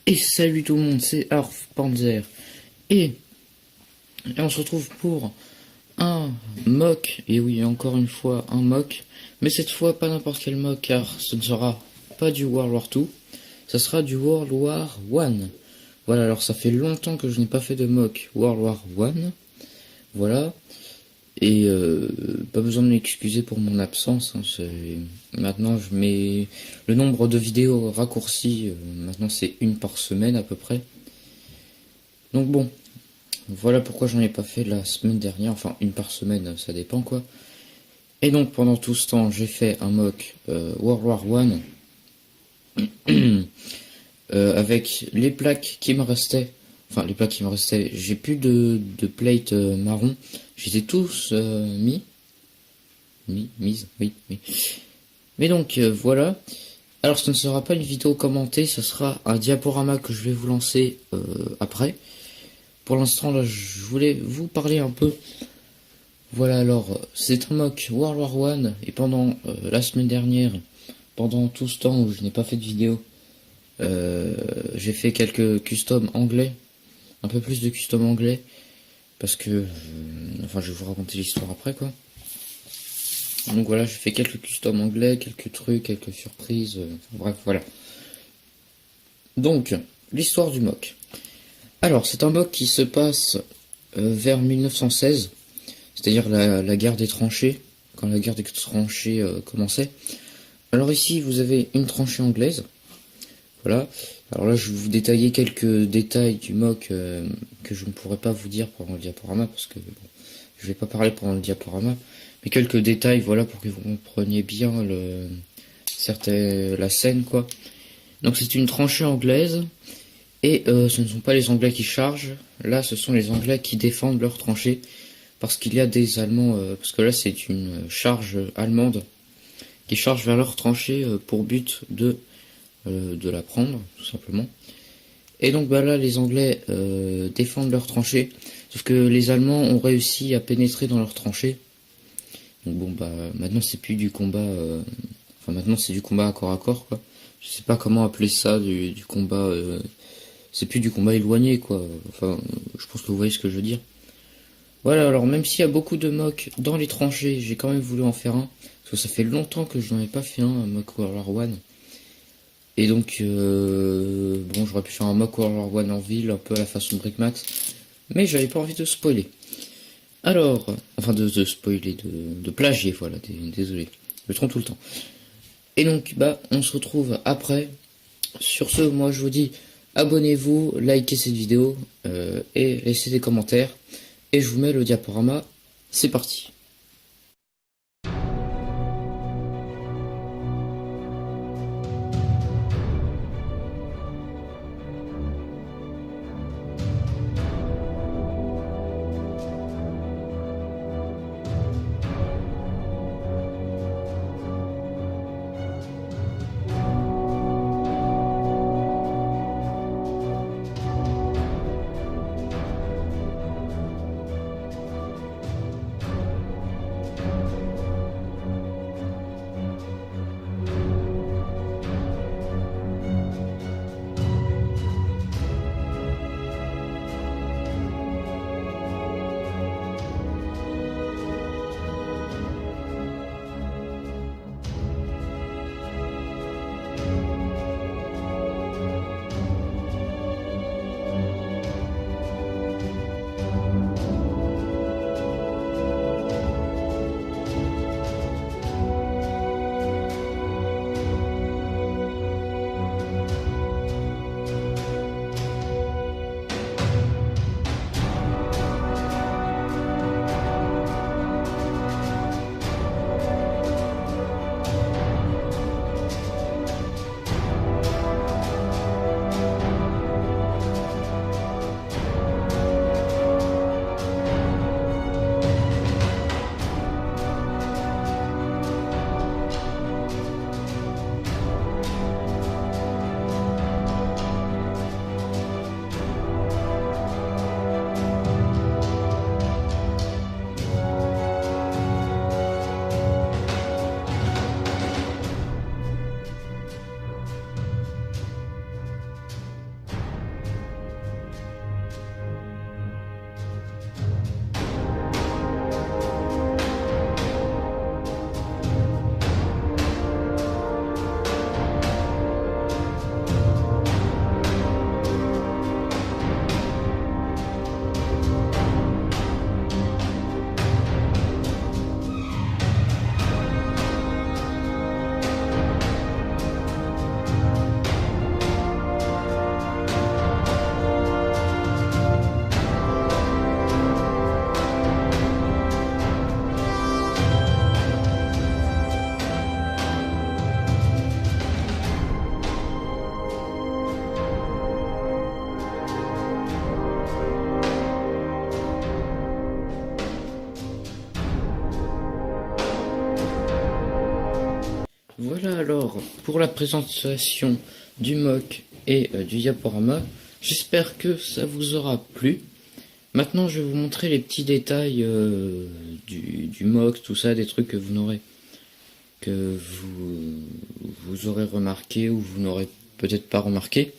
Et salut tout le monde, c'est Arf Panzer. Et, on se retrouve pour un mock. Et oui, encore une fois, un mock. Mais cette fois, pas n'importe quel mock, car ce ne sera pas du World War 2. Ça sera du World War 1. Voilà, alors ça fait longtemps que je n'ai pas fait de mock World War 1. Voilà. Et pas besoin de m'excuser pour mon absence. Maintenant, je mets le nombre de vidéos raccourci. Maintenant, c'est une par semaine à peu près. Donc bon, voilà pourquoi j'en ai pas fait la semaine dernière. Enfin, une par semaine, ça dépend quoi. Et donc, pendant tout ce temps, j'ai fait un mock World War 1 avec les plaques qui me restaient. Enfin, les plaques qui me restaient. J'ai plus de plate marron. J'étais tous mise, oui. Mais donc, voilà. Alors, ce ne sera pas une vidéo commentée, ce sera un diaporama que je vais vous lancer après. Pour l'instant, là, je voulais vous parler un peu. Voilà, alors, c'est un mock World War 1, et pendant la semaine dernière, pendant tout ce temps où je n'ai pas fait de vidéo, j'ai fait quelques customs anglais, un peu plus de customs anglais, parce que, enfin, je vais vous raconter l'histoire après, quoi. Donc voilà, j'ai fait quelques customs anglais, quelques trucs, quelques surprises, bref, voilà. Donc, l'histoire du mock. Alors, c'est un mock qui se passe vers 1916, c'est-à-dire la guerre des tranchées, quand la guerre des tranchées commençait. Alors ici, vous avez une tranchée anglaise, voilà. Alors là, je vais vous détailler quelques détails du mock que je ne pourrais pas vous dire pendant le diaporama, parce que bon, je vais pas parler pendant le diaporama, mais quelques détails, voilà, pour que vous compreniez bien la scène, quoi. Donc c'est une tranchée anglaise, et ce ne sont pas les Anglais qui chargent, là ce sont les Anglais qui défendent leur tranchée, parce qu'il y a des Allemands, parce que là c'est une charge allemande, qui charge vers leur tranchée pour but de la prendre, tout simplement. Et donc bah là les Anglais défendent leur tranchée, sauf que les Allemands ont réussi à pénétrer dans leur tranchée. Donc bon bah maintenant c'est plus du combat, enfin maintenant c'est du combat à corps quoi. Je sais pas comment appeler ça, du combat, c'est plus du combat éloigné quoi. Enfin je pense que vous voyez ce que je veux dire. Voilà, alors même s'il y a beaucoup de mocks dans les tranchées, j'ai quand même voulu en faire un, parce que ça fait longtemps que je n'en ai pas fait un mock World War 1. Et donc, bon, j'aurais pu faire un mock World War 1 en ville, un peu à la façon de Brickmax, mais j'avais pas envie de spoiler. Alors, enfin de spoiler, de plagier, voilà, désolé, je me trompe tout le temps. Et donc, bah, on se retrouve après. Sur ce, moi je vous dis, abonnez-vous, likez cette vidéo, et laissez des commentaires. Et je vous mets le diaporama, c'est parti. Voilà alors pour la présentation du mock et du diaporama. J'espère que ça vous aura plu. Maintenant je vais vous montrer les petits détails du mock, tout ça, des trucs que vous aurez remarqué ou vous n'aurez peut-être pas remarqué.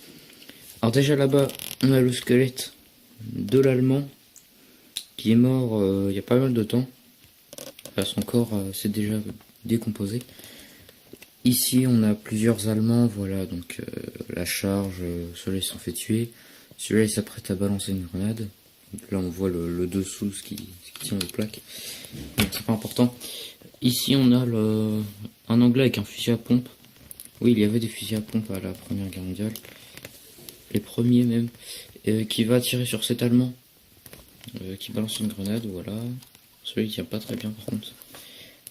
Alors déjà là-bas on a le squelette de l'Allemand qui est mort il y a pas mal de temps. Là, son corps s'est déjà décomposé. Ici on a plusieurs Allemands, voilà, donc la charge, ceux-là ils sont fait tuer, celui-là il s'apprête à balancer une grenade. Donc là on voit le dessous, ce qui tient aux plaques, donc c'est pas important. Ici on a un Anglais avec un fusil à pompe. Oui, il y avait des fusils à pompe à la Première Guerre mondiale, les premiers même, qui va tirer sur cet Allemand, qui balance une grenade, voilà. Celui qui tient pas très bien par contre.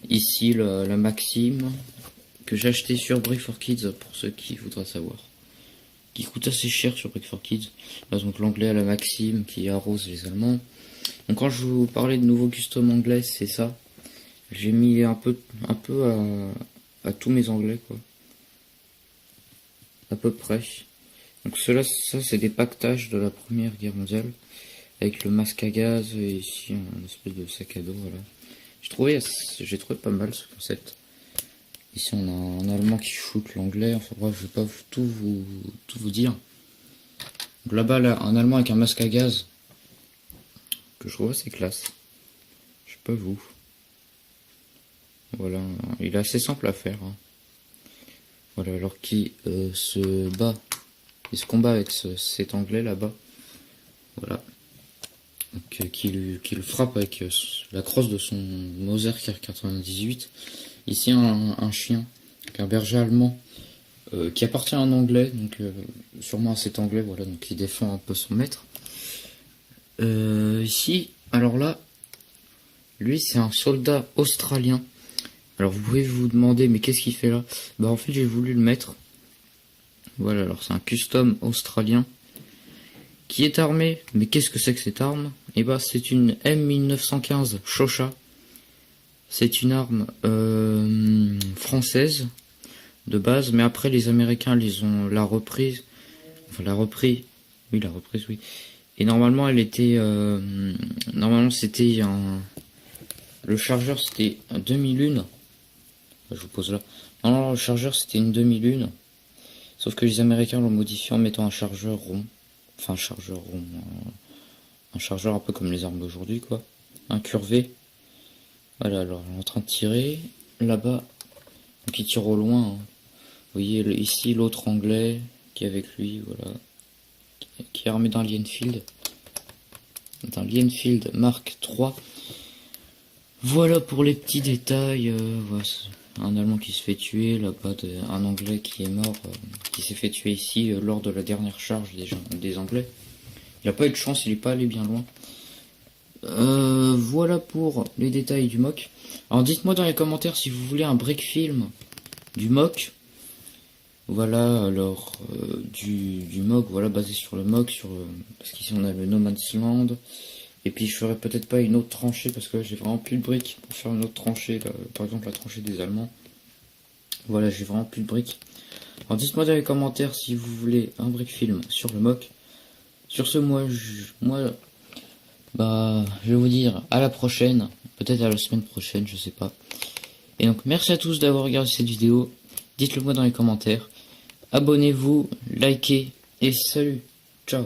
Ici la Maxime, que j'ai acheté sur Brick4Kids pour ceux qui voudraient savoir, qui coûte assez cher sur Brick4Kids. Là donc l'anglais à la Maxime qui arrose les Allemands. Donc quand je vous parlais de nouveaux custom anglais, c'est ça. J'ai mis un peu à tous mes anglais quoi, à peu près. Donc ça c'est des pactages de la Première Guerre mondiale avec le masque à gaz et ici un espèce de sac à dos, voilà. J'ai trouvé pas mal ce concept. Ici on a un Allemand qui shoot l'anglais, enfin bref, je vais pas tout vous dire. Donc là-bas, un Allemand avec un masque à gaz, que je trouve assez classe. Je sais pas vous. Voilà, il est assez simple à faire. Hein. Voilà, alors qui se combat avec cet anglais là-bas. Voilà. Donc qui le frappe avec la crosse de son Mauser Kr98. Ici un chien, un berger allemand qui appartient à un anglais, donc sûrement à cet anglais, voilà, donc qui défend un peu son maître. Ici, alors là, lui c'est un soldat australien. Alors vous pouvez vous demander mais qu'est-ce qu'il fait là? Bah en fait j'ai voulu le mettre. Voilà, alors c'est un custom australien qui est armé. Mais qu'est-ce que c'est que cette arme? Et bah c'est une M1915 Shosha. C'est une arme française de base, mais après les Américains ils ont la reprise, enfin oui. Et normalement elle était, normalement c'était le chargeur c'était un demi-lune. Je vous pose là. Non, le chargeur c'était une demi-lune, sauf que les Américains l'ont modifié en mettant un chargeur rond, enfin un chargeur un peu comme les armes d'aujourd'hui quoi, incurvé. Voilà, alors on est en train de tirer là-bas, donc il tire au loin. Hein. Vous voyez ici l'autre anglais qui est avec lui, voilà, qui est armé d'un Lienfield Mark III. Voilà pour les petits détails. Voilà, un Allemand qui se fait tuer là-bas, un Anglais qui est mort, qui s'est fait tuer ici lors de la dernière charge des Anglais. Il n'a pas eu de chance, il n'est pas allé bien loin. Voilà pour les détails du mock. Alors dites-moi dans les commentaires si vous voulez un break film du mock. Voilà, alors du mock, voilà, basé sur le mock, parce qu'ici on a le No Man's Land. Et puis je ferai peut-être pas une autre tranchée parce que là j'ai vraiment plus de briques pour faire une autre tranchée, là, par exemple la tranchée des Allemands. Voilà, j'ai vraiment plus de briques. Alors dites-moi dans les commentaires si vous voulez un break film sur le mock. Sur ce, moi je vais vous dire à la prochaine, peut-être à la semaine prochaine, je sais pas. Et donc merci à tous d'avoir regardé cette vidéo, dites-le moi dans les commentaires, abonnez-vous, likez et salut, ciao.